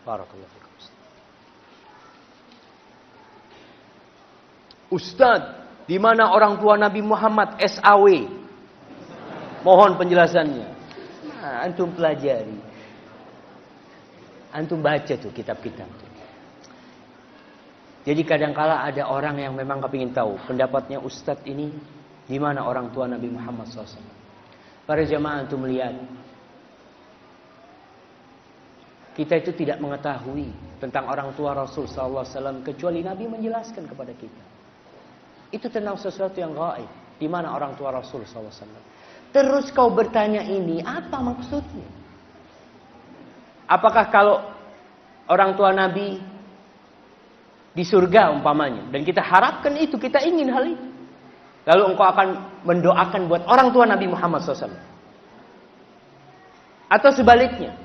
Barakallahu fikum. Ustaz, di mana orang tua Nabi Muhammad SAW? Mohon penjelasannya. Nah, antum pelajari. Antum baca tuh kitab-kitab. Jadi kadangkala ada orang yang memang kepingin tahu pendapatnya Ustaz ini di mana orang tua Nabi Muhammad SAW. Para jamaah antum lihat. Kita itu tidak mengetahui tentang orang tua Rasul SAW kecuali Nabi menjelaskan kepada kita. Itu tentang sesuatu yang gaib. Di mana orang tua Rasul SAW. Terus kau bertanya ini, apa maksudnya? Apakah kalau orang tua Nabi di surga umpamanya, dan kita harapkan itu, kita ingin hal itu, lalu engkau akan mendoakan buat orang tua Nabi Muhammad SAW? Atau sebaliknya,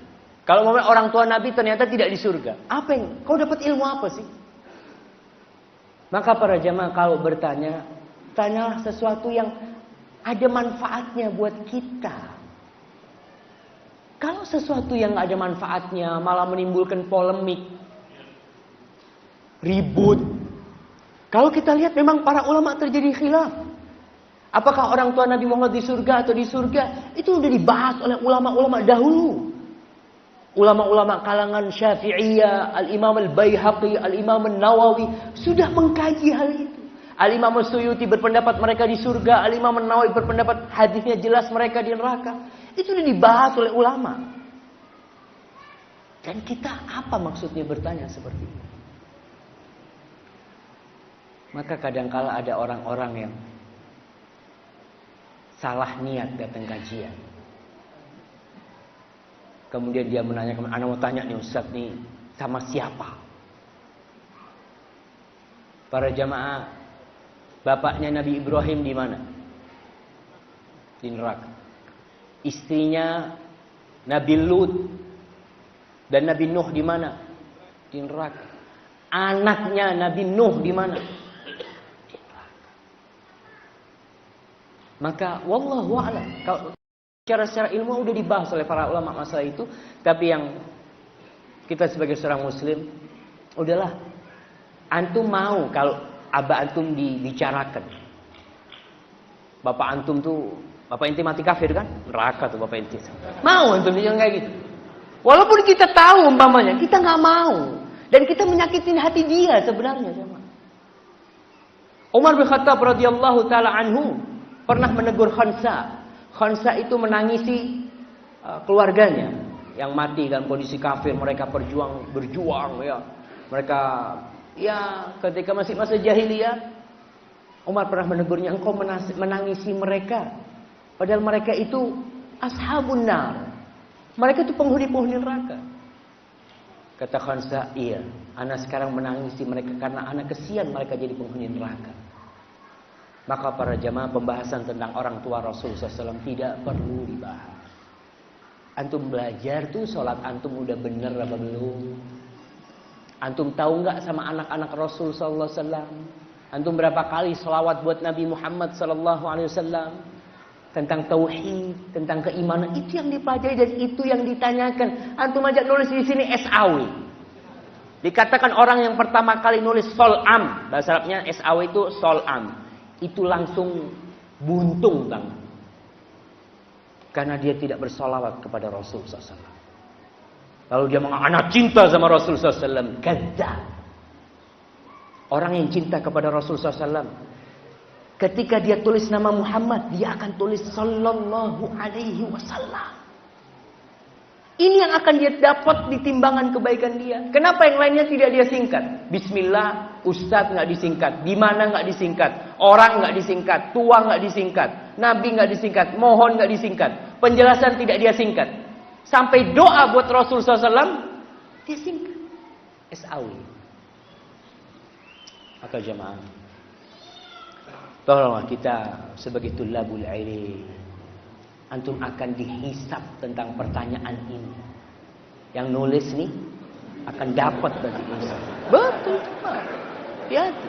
kalau orang tua Nabi ternyata tidak di surga, apa yang kau dapat ilmu apa sih? Maka para jamaah kalau bertanya, tanyalah sesuatu yang ada manfaatnya buat kita. Kalau sesuatu yang ada manfaatnya malah menimbulkan polemik, ribut. Kalau kita lihat memang para ulama terjadi khilaf. Apakah orang tua Nabi Muhammad di surga atau di surga? Itu sudah dibahas oleh ulama-ulama dahulu. Ulama-ulama kalangan Syafi'iyah, Al-Imam Al-Baihaqi, Al-Imam An-Nawawi sudah mengkaji hal itu. Al-Imam As-Suyuti berpendapat mereka di surga, Al-Imam An-Nawawi berpendapat hadisnya jelas mereka di neraka. Itu sudah dibahas oleh ulama. Dan kita apa maksudnya bertanya seperti itu? Maka kadangkala ada orang-orang yang salah niat datang kajian. Kemudian dia menanyakan, "Ana mau tanya nih Ustaz nih, sama siapa?" Para jamaah, bapaknya Nabi Ibrahim di mana? Di neraka. Istrinya Nabi Lut dan Nabi Nuh di mana? Di neraka. Anaknya Nabi Nuh di mana? Di neraka. Maka wallahu a'lam. Kalau secara ilmu udah dibahas oleh para ulama masalah itu, tapi yang kita sebagai seorang muslim, udahlah, antum mau kalau abah antum dibicarakan, bapak antum tuh, bapak inti mati kafir kan, neraka tuh bapak inti, mau antum jangan kayak gitu. Walaupun kita tahu umpamanya, kita nggak mau dan kita menyakitin hati dia sebenarnya. Umar bin Khattab radhiyallahu taala anhu pernah menegur Khansa. Khansa itu menangisi keluarganya yang mati dalam kondisi kafir. Mereka berjuang ya. Mereka ya ketika masih masa jahiliyah, Umar pernah menegurnya, engkau menangisi mereka padahal mereka itu ashabun nar. Mereka itu penghuni-penghuni neraka. Kata Khansa, iya, ana sekarang menangisi mereka karena ana kesian mereka jadi penghuni neraka. Maka para jamaah, pembahasan tentang orang tua Rasul SAW tidak perlu dibahas. Antum belajar tuh sholat antum udah bener apa belum? Antum tahu nggak sama anak-anak Rasul SAW? Antum berapa kali sholawat buat Nabi Muhammad SAW? Tentang tauhid, tentang keimanan, itu yang dipelajari dan itu yang ditanyakan. Antum aja nulis di sini SAW. Dikatakan orang yang pertama kali nulis sol'am, bahasa Arabnya SAW itu sol'am. Itu langsung buntung tangan. Karena dia tidak bersolawat kepada Rasul SAW. Lalu dia mengatakan, anak cinta sama Rasul SAW. Kadzdzab. Orang yang cinta kepada Rasul SAW, ketika dia tulis nama Muhammad, dia akan tulis Sallallahu Alaihi Wasallam. Ini yang akan dia dapat di timbangan kebaikan dia. Kenapa yang lainnya tidak dia singkat? Bismillah, Ustadz nggak disingkat, di mana nggak disingkat, orang nggak disingkat, tua nggak disingkat, Nabi nggak disingkat, mohon nggak disingkat, penjelasan tidak dia singkat. Sampai doa buat Rasul SAW dia singkat. SAW. Maka jemaah, tolonglah kita sebagai tulabul ilmi, antum akan dihisap tentang pertanyaan ini. Yang nulis nih akan dapat dari hisap. Betul, hati-hati.